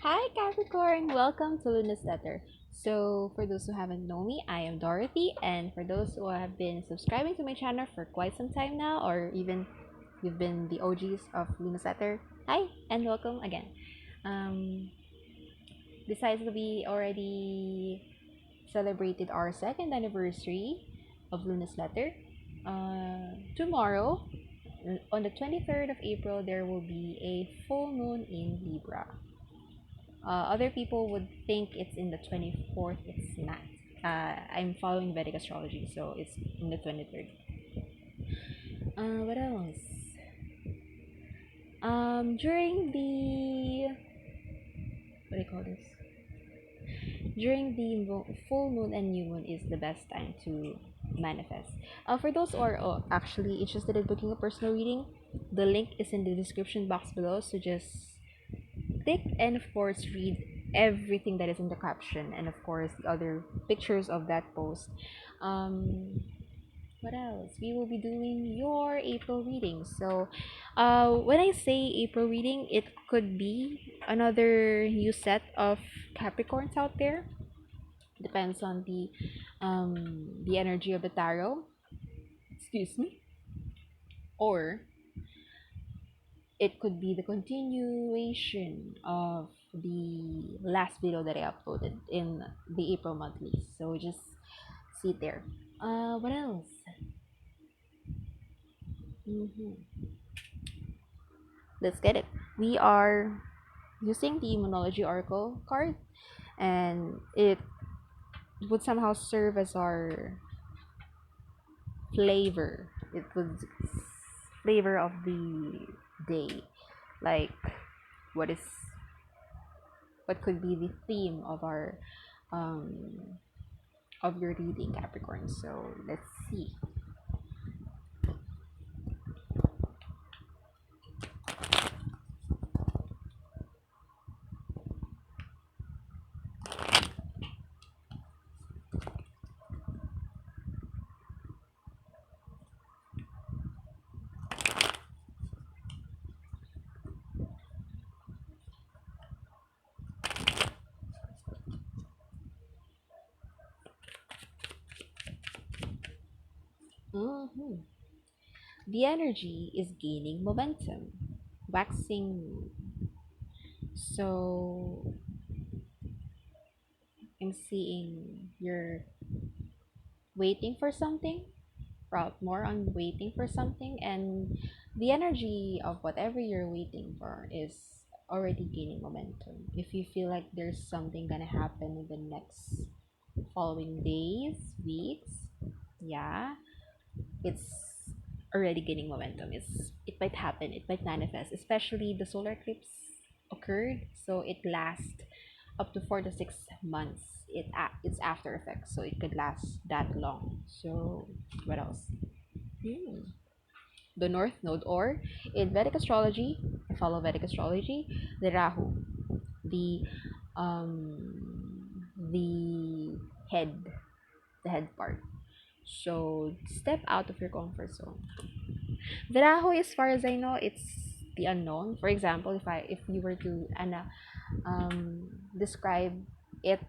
Hi Capricorn, welcome to Luna's Letter. So, for those who haven't known me, I am Dorothy, and for those who have been subscribing to my channel for quite some time now, or even you've been the OGs of Luna's Letter, hi and welcome again. Um, besides, we already celebrated our second anniversary of Luna's Letter. Tomorrow, on the 23rd of April, there will be a full moon in Libra. Other people would think it's in the 24th. It's not. I'm following Vedic astrology, so it's in the 23rd. What else? During the what do you call this? During the full moon and new moon is the best time to manifest. For those who are actually interested in booking a personal reading, the link is in the description box below. So just click and of course read everything that is in the caption and of course the other pictures of that post. um what else? We will be doing your April reading. So when I say April reading, it could be another new set of Capricorns out there. Depends on the energy of the tarot, excuse me, or it could be the continuation of the last video that I uploaded in the April monthly. So just see it there. What else? hmm Let's get it. We are using the Immunology Oracle card, and it would somehow serve as our flavor. It would flavor of the day, like what is what could be the theme of our um of your reading, Capricorn. So let's see. hmm The energy is gaining momentum, waxing. So I'm seeing you're waiting for something, more on waiting for something, and the energy of whatever you're waiting for is already gaining momentum. If you feel like there's something gonna happen in the next following days, weeks, yeah, it's already gaining momentum. It might happen, it might manifest, especially the solar eclipse occurred, so it lasts up to 4 to 6 months. It's after effects, so it could last that long. So what else? Hmm. The North Node, or in Vedic astrology, I follow Vedic astrology, the Rahu, the the head, the head part. So step out of your comfort zone. The Rahu, as far as I know, it's the unknown. For example, if you were to describe it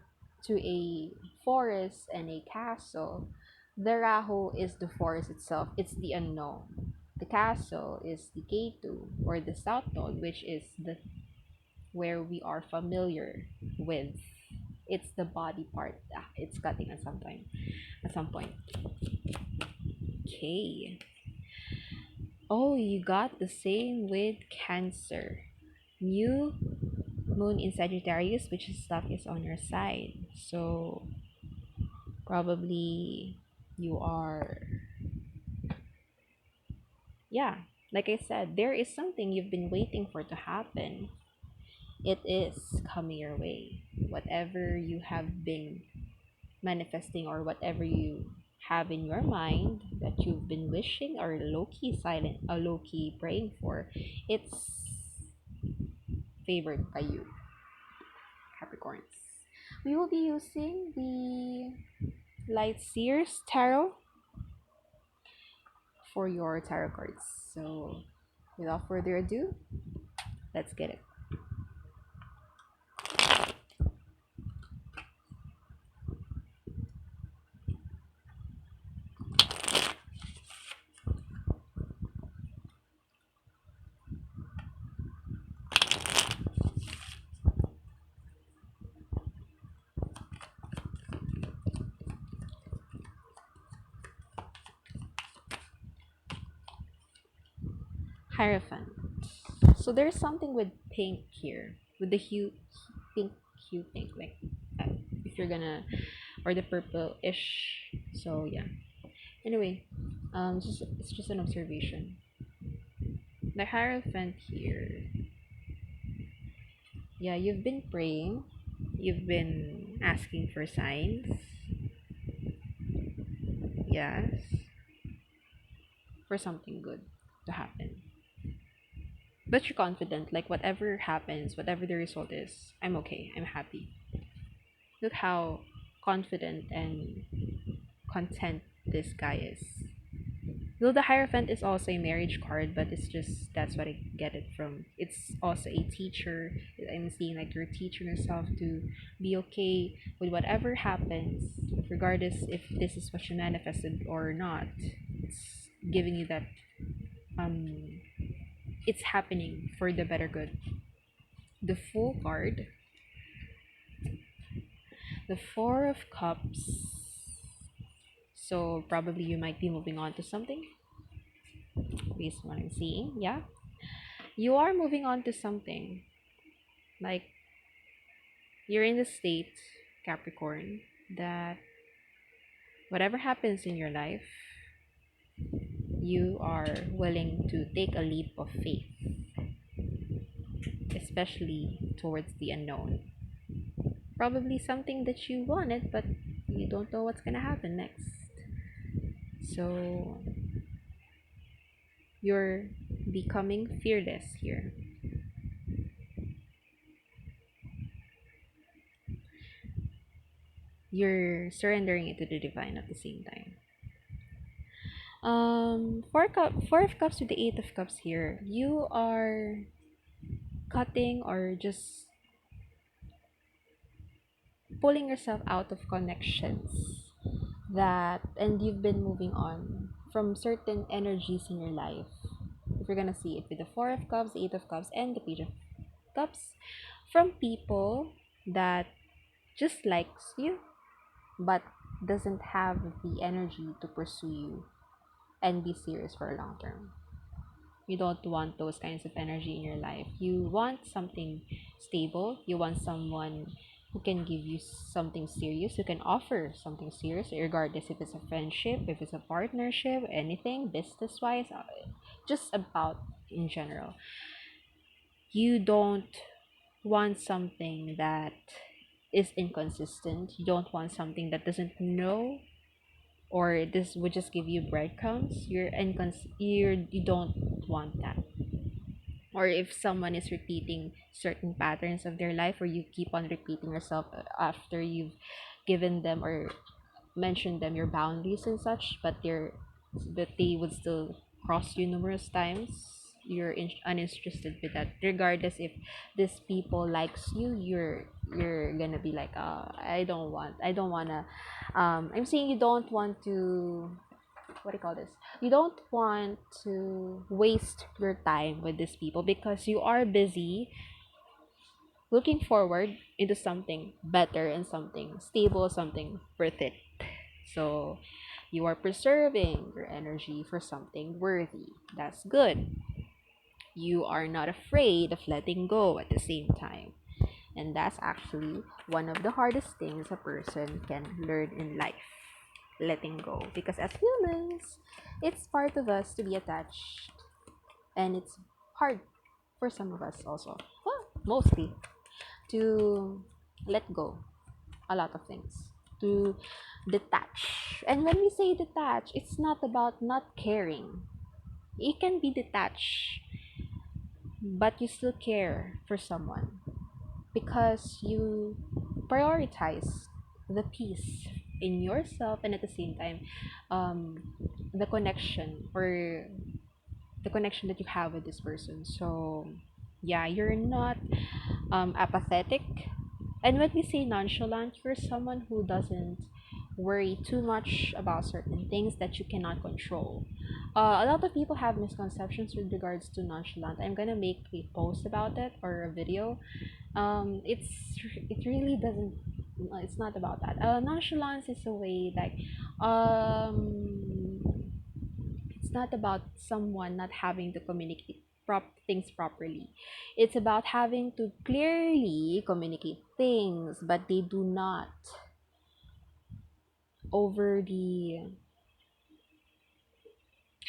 to a forest and a castle, the Rahu is the forest itself. It's the unknown. The castle is the Ketu, or the South Node, which is the where we are familiar with. It's the body part. It's cutting at some time. At some point. Okay. Oh, you got the same with Cancer. New moon in Sagittarius, which is stuff is on your side. So probably you are, yeah, like I said, there is something you've been waiting for to happen. It is coming your way. Whatever you have been manifesting, or whatever you have in your mind that you've been wishing, or low-key silent, or low-key praying for, it's favored by you, Capricorns. We will be using the Light Seers Tarot for your tarot cards. So without further ado, let's get it. Hierophant. So there's something with pink here, with the pink hue, pink, like if you're gonna, or the purple-ish. So yeah. Anyway, it's just an observation. The Hierophant here. Yeah, you've been praying. You've been asking for signs. Yes, for something good to happen. But you're confident, like whatever happens, whatever the result is, I'm okay. I'm happy. Look how confident and content this guy is. Though the Hierophant is also a marriage card, but it's just that's what I get it from. It's also a teacher. I'm seeing like you're teaching yourself to be okay with whatever happens, regardless if this is what you manifested or not. It's giving you that um it's happening for the better good. The Fool card, the Four of Cups. So probably you might be moving on to something based on what I'm seeing. Yeah, you are moving on to something. Like you're in the state, Capricorn, that whatever happens in your life, you are willing to take a leap of faith, especially towards the unknown. Probably something that you wanted, but you don't know what's gonna happen next. So you're becoming fearless here. You're surrendering it to the divine at the same time. Four of cups with the eight of cups here. You are cutting or just pulling yourself out of connections that, and you've been moving on from certain energies in your life. If you're gonna see it with the four of cups, eight of cups, and the page of cups, from people that just likes you but doesn't have the energy to pursue you and be serious for a long term. You don't want those kinds of energy in your life. You want something stable. You want someone who can give you something serious, who can offer something serious, regardless if it's a friendship, if it's a partnership, anything, business wise, just about in general. You don't want something that is inconsistent. You don't want something that doesn't know, or this would just give you breadcrumbs. You don't want that. Or if someone is repeating certain patterns of their life, or you keep on repeating yourself after you've given them or mentioned them your boundaries and such, but they would still cross you numerous times. You're uninterested with that, regardless if this people likes you. You're gonna be like, I don't wanna, I'm saying you don't want to, what do you call this, you don't want to waste your time with these people because you are busy looking forward into something better and something stable, something worth it. So you are preserving your energy for something worthy. That's good. You are not afraid of letting go at the same time. And that's actually one of the hardest things a person can learn in life, letting go. Because as humans, it's part of us to be attached. And it's hard for some of us also, well, mostly, to let go a lot of things, to detach. And when we say detach, it's not about not caring. You can be detached, but you still care for someone because you prioritize the peace in yourself, and at the same time, um, the connection, or the connection that you have with this person. So yeah, you're not apathetic. And when we say nonchalant, you're someone who doesn't worry too much about certain things that you cannot control. A lot of people have misconceptions with regards to nonchalant. I'm gonna make a post about it, or a video. It really doesn't. It's not about that. Nonchalance is a way like, it's not about someone not having to communicate things properly. It's about having to clearly communicate things, but they do not overly,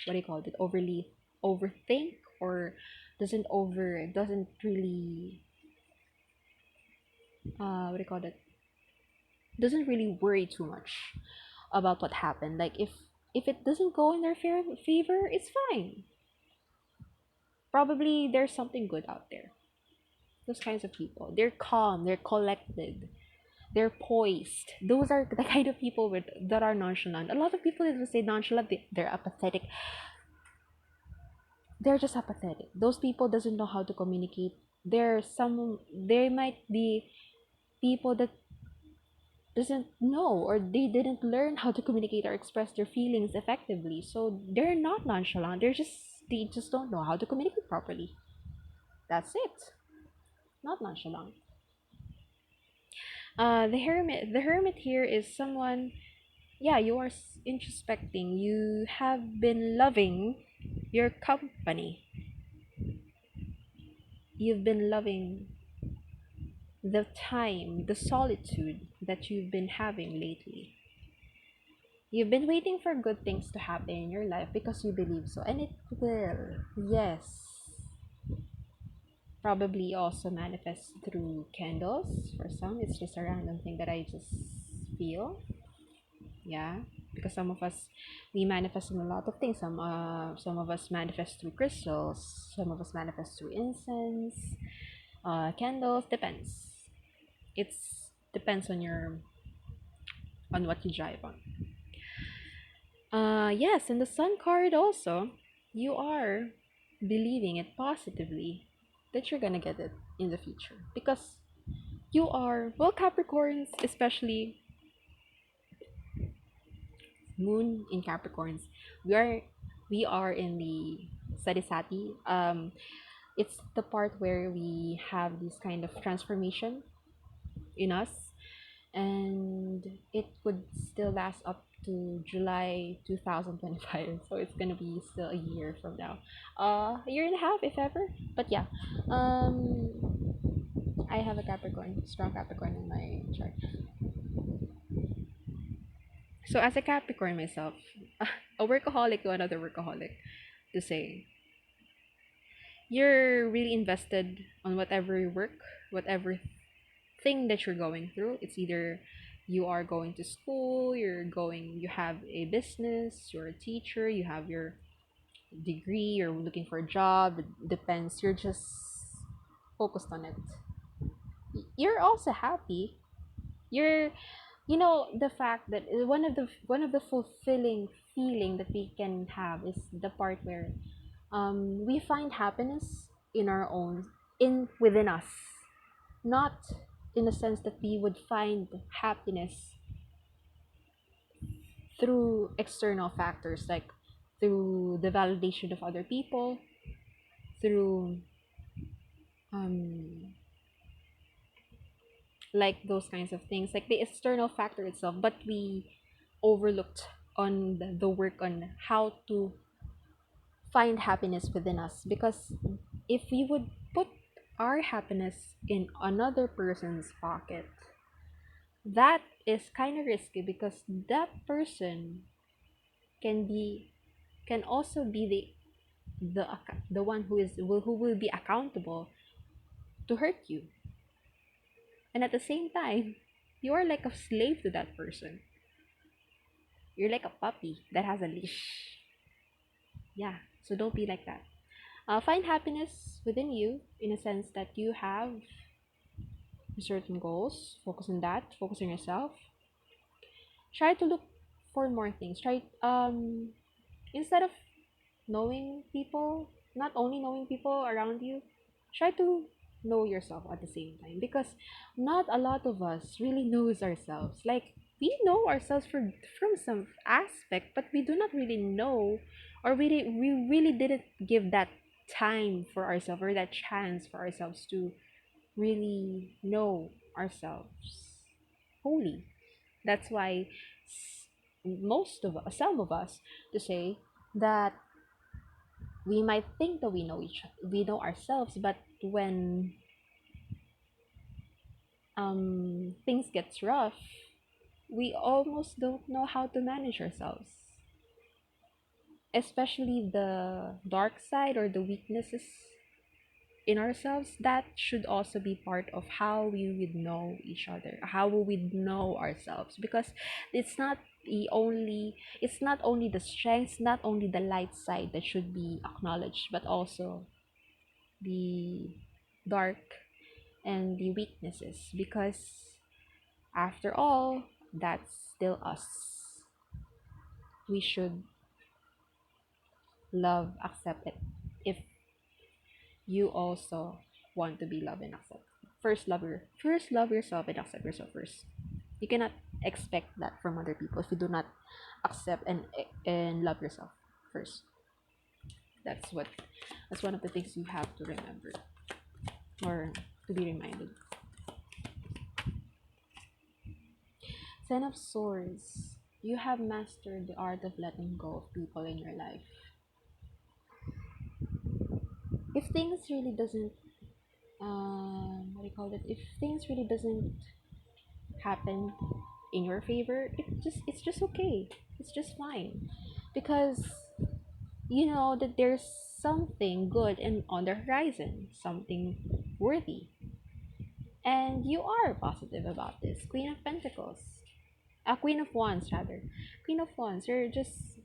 what do you call it, overly overthink, or doesn't really what do you call it, doesn't really worry too much about what happened. Like if it doesn't go in their favor, it's fine. Probably there's something good out there. Those kinds of people, they're calm, they're collected, they're poised. Those are the kind of people that are nonchalant. A lot of people that will say nonchalant, they're apathetic. They're just apathetic. Those people doesn't know how to communicate. There might be people that doesn't know, or they didn't learn how to communicate or express their feelings effectively, so they're not nonchalant. They just don't know how to communicate properly. That's it. Not nonchalant. The hermit here is someone, yeah, you are introspecting. You have been loving your company. You've been loving the time, the solitude that you've been having lately. You've been waiting for good things to happen in your life because you believe so, and it will. Yes. Probably also manifest through candles. For some, it's just a random thing that I just feel. Yeah, because some of us, we manifest in a lot of things. Some of us manifest through crystals. Some of us manifest through incense, candles. Depends. It's depends on what you drive on. Yes, and the sun card also, you are believing it positively that you're gonna get it in the future, because you are, well, Capricorns, especially moon in Capricorns, we are we are in the Sadisati. It's the part where we have this kind of transformation in us, and it could still last up to July 2025. So it's gonna be still a year from now, a year and a half if ever. But yeah, um, I have a Capricorn, strong Capricorn in my chart. So as a Capricorn myself, a workaholic to another workaholic, to say you're really invested on whatever work, whatever thing that you're going through. It's either you are going to school, you have a business, you're a teacher, you have your degree, you're looking for a job. It depends. You're just focused on it. You're also happy. You're, the fact that one of the fulfilling feeling that we can have is the part where we find happiness in our own, in within us, not in the sense that we would find happiness through external factors, like through the validation of other people, through um like those kinds of things, like the external factor itself, but we overlooked on the work on how to find happiness within us. Because if we would put our happiness in another person's pocket, that is kind of risky, because that person can be can also be the one who will be accountable to hurt you. And at the same time, you are like a slave to that person. You're like a puppy that has a leash. Yeah, so don't be like that. Find happiness within you, in a sense that you have certain goals. Focus on that. Focus on yourself. Try to look for more things. Try instead of knowing people, not only knowing people around you, try to know yourself at the same time, because not a lot of us really knows ourselves. Like, we know ourselves from some aspect, but we do not really know, or we really didn't give that time for ourselves, or that chance for ourselves to really know ourselves wholly. That's why most of us, some of us, to say that We might think that we know ourselves, but when things gets rough, we almost don't know how to manage ourselves, especially the dark side or the weaknesses in ourselves. That should also be part of how we would know each other, how we would know ourselves, because it's not only the strengths, not only the light side that should be acknowledged, but also the dark and the weaknesses, because after all, that's still us. We should love, accept it. If you also want to be loved and accepted, first love yourself and accept yourself first. You cannot expect that from other people if you do not accept and love yourself first. That's what that's one of the things you have to remember, or to be reminded. Ten of Swords. You have mastered the art of letting go of people in your life. If things really doesn't what do you call it? If things really doesn't happen in your favor, it's just okay. It's just fine. Because you know that there's something good and on the horizon, something worthy. And you are positive about this. Queen of Pentacles. Queen of Wands rather. Queen of Wands, you're just,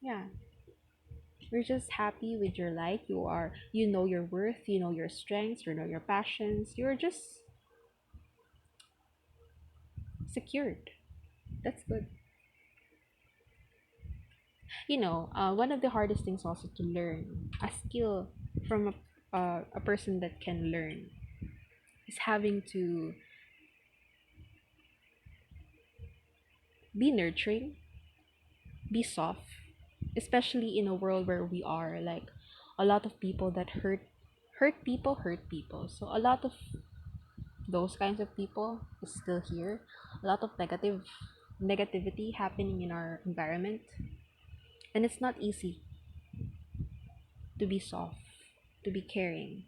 yeah, you're just happy with your life. You know your worth, you know your strengths, you know your passions. You're just secured. That's good. One of the hardest things also to learn a skill from a person that can learn is having to be nurturing, be soft, especially in a world where we are like a lot of people that hurt people. So a lot of those kinds of people is still here. A lot of negativity happening in our environment, and it's not easy to be soft, to be caring.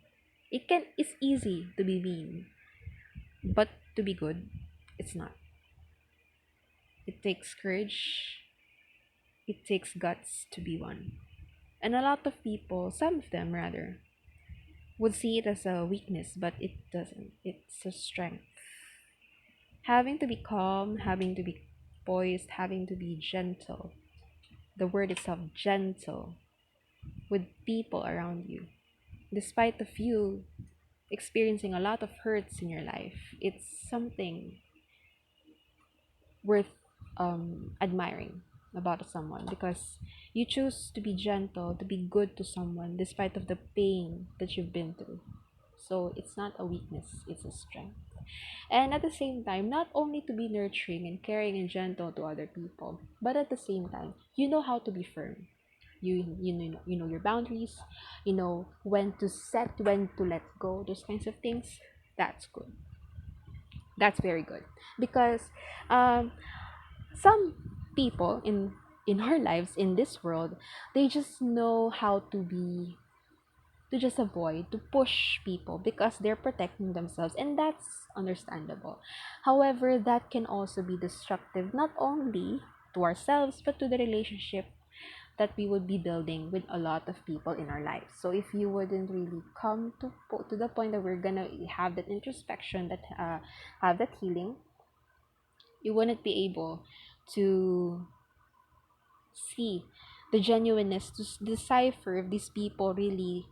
It's easy to be mean, but to be good, it's not. It takes courage, it takes guts to be one. And a lot of people, some of them rather, would see it as a weakness, but it doesn't. It's a strength. Having to be calm, having to be poised, having to be gentle. The word itself, gentle, with people around you. Despite of you experiencing a lot of hurts in your life, it's something worth admiring about someone, because you choose to be gentle, to be good to someone despite of the pain that you've been through. So it's not a weakness, it's a strength. And at the same time, not only to be nurturing and caring and gentle to other people, but at the same time, you know how to be firm. You know your boundaries, you know when to set, when to let go, those kinds of things. That's good. That's very good. Because um some people in our lives in this world, they just know how to just avoid, to push people because they're protecting themselves, and that's understandable. However, that can also be destructive, not only to ourselves but to the relationship that we would be building with a lot of people in our lives. So if you wouldn't really come to the point that we're gonna have that introspection, that have that healing, you wouldn't be able to see the genuineness, to decipher if these people really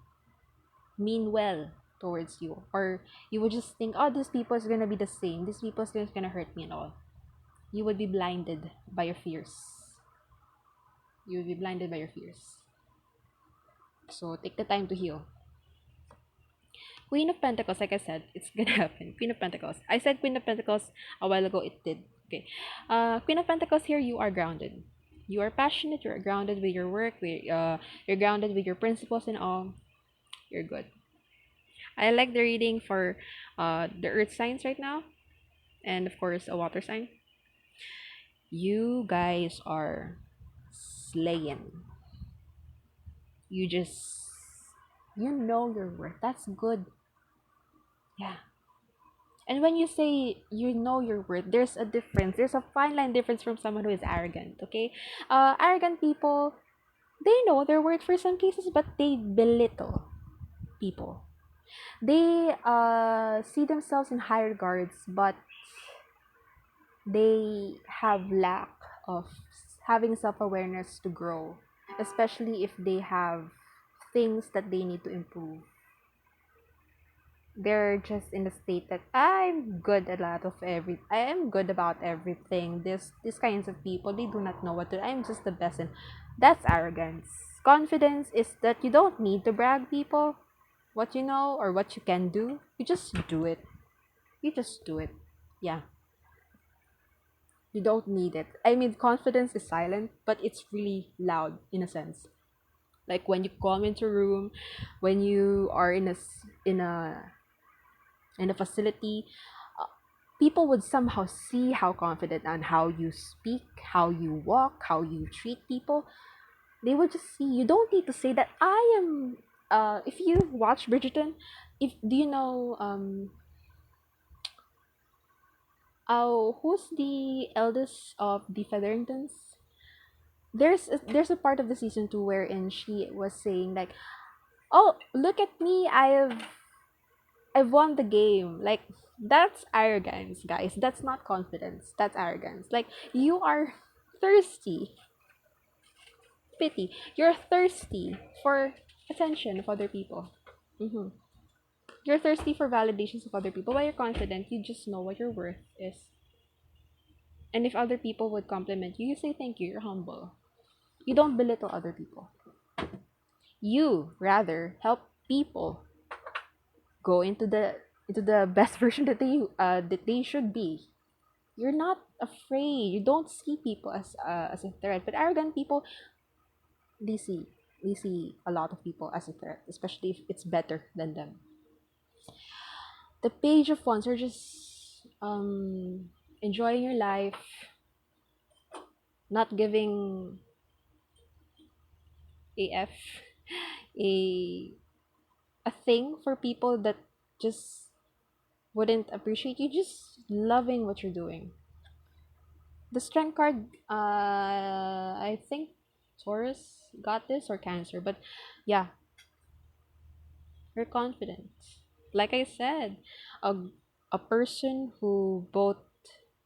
mean well towards you, or you would just think, oh, these people is gonna be the same, these people is just gonna hurt me and all. You would be blinded by your fears. You would be blinded by your fears. So take the time to heal. Queen of Pentacles, like I said, it's gonna happen. Queen of Pentacles. I said Queen of Pentacles a while ago. It did. Okay. Queen of Pentacles here. You are grounded. You are passionate. You're grounded with your work. You're grounded with your principles and all. You're good. I like the reading for the Earth signs right now, and of course a water sign. You guys are slaying. You just, you know your worth. That's good. Yeah. And when you say you know your worth, there's a difference. There's a fine line difference from someone who is arrogant, okay? Arrogant people, they know their worth for some cases, but they belittle people. They see themselves in high regards, but they have lack of having self-awareness to grow, especially if they have things that they need to improve. They're just in the state that I'm good at a lot of every I am good about everything. These kinds of people, they do not know what to, I'm just the best, and that's arrogance. Confidence is that you don't need to brag people what you know or what you can do. You just do it. You just do it. Yeah. You don't need it. I mean, confidence is silent, but it's really loud in a sense. Like when you come into a room, when you are in a facility, uh, people would somehow see how confident and how you speak, how you walk, how you treat people. They would just see. You don't need to say that I am. If you watch Bridgerton, if do you know oh, who's the eldest of the Featheringtons? There's a part of the season two wherein she was saying like, "Oh, look at me! I've won the game." Like that's arrogance, guys. That's not confidence. That's arrogance. Like you are thirsty. Pity. You're thirsty for attention of other people. Mm-hmm. You're thirsty for validations of other people. While you're confident, you just know what your worth is. And if other people would compliment you, you say thank you. You're humble. You don't belittle other people. You rather help people go into the best version that they should be. You're not afraid. You don't see people as a threat. But arrogant people, they see they see a lot of people as a threat, especially if it's better than them. The Page of Wands are just enjoying your life, not giving a f a a thing for people that just wouldn't appreciate you, just loving what you're doing. The strength card, I think Taurus got this or Cancer, but yeah, you're confident. Like I said, a, a person who both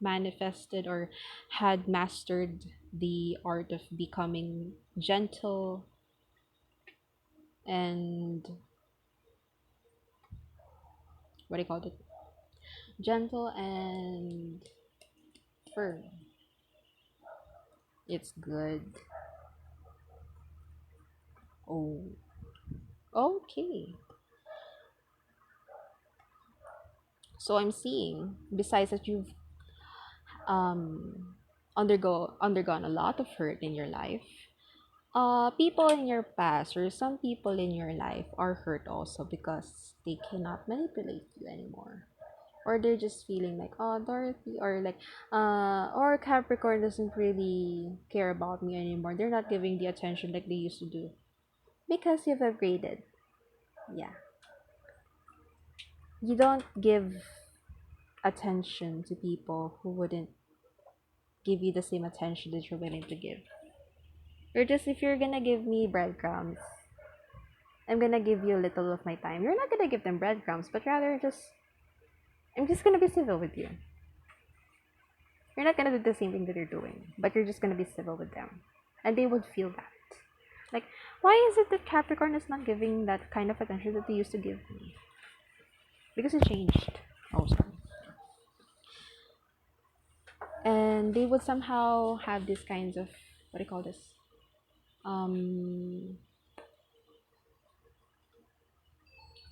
manifested or had mastered the art of becoming gentle and what do you call it? Gentle and firm. It's good. Oh, okay. So I'm seeing, besides that you've undergone a lot of hurt in your life, people in your past or some people in your life are hurt also because they cannot manipulate you anymore. Or they're just feeling like, oh, Dorothy, or like, or Capricorn doesn't really care about me anymore. They're not giving the attention like they used to do because you've upgraded. Yeah, you don't give attention to people who wouldn't give you the same attention that you're willing to give. You're just, if you're gonna give me breadcrumbs, I'm gonna give you a little of my time. You're not gonna give them breadcrumbs, but rather just, I'm just gonna be civil with you. You're not gonna do the same thing that you're doing, but you're just gonna be civil with them. And they would feel that. Like, why is it that Capricorn is not giving that kind of attention that they used to give me? Because it changed. Oh, sorry. And they would somehow have these kinds of, what do you call this? Um,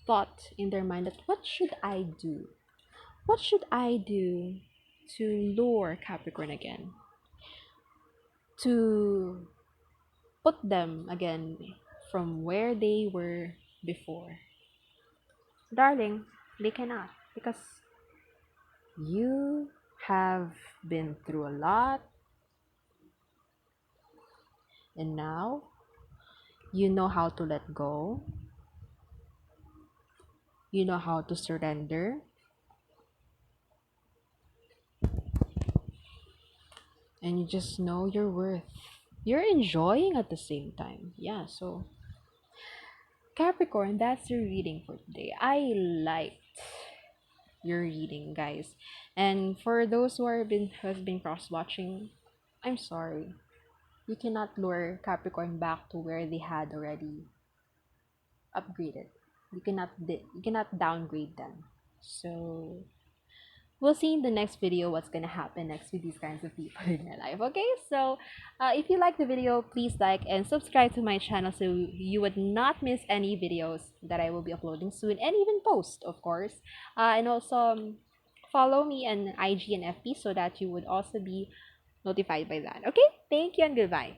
thought in their mind that what should I do? What should I do to lure Capricorn again? To put them again from where they were before. Darling, they cannot because you have been through a lot. And now you know how to let go, you know how to surrender, and you just know your worth. You're enjoying at the same time. Yeah, so Capricorn, that's your reading for today. I liked your reading, guys. And for those who are been has been cross watching, I'm sorry. You cannot lure Capricorn back to where they had already upgraded. You cannot downgrade them. So we'll see in the next video what's gonna happen next with these kinds of people in your life. Okay, so if you like the video, please like and subscribe to my channel so you would not miss any videos that I will be uploading soon, and even post, of course. And also follow me on IG and FB so that you would also be notified by that. Okay, thank you and goodbye.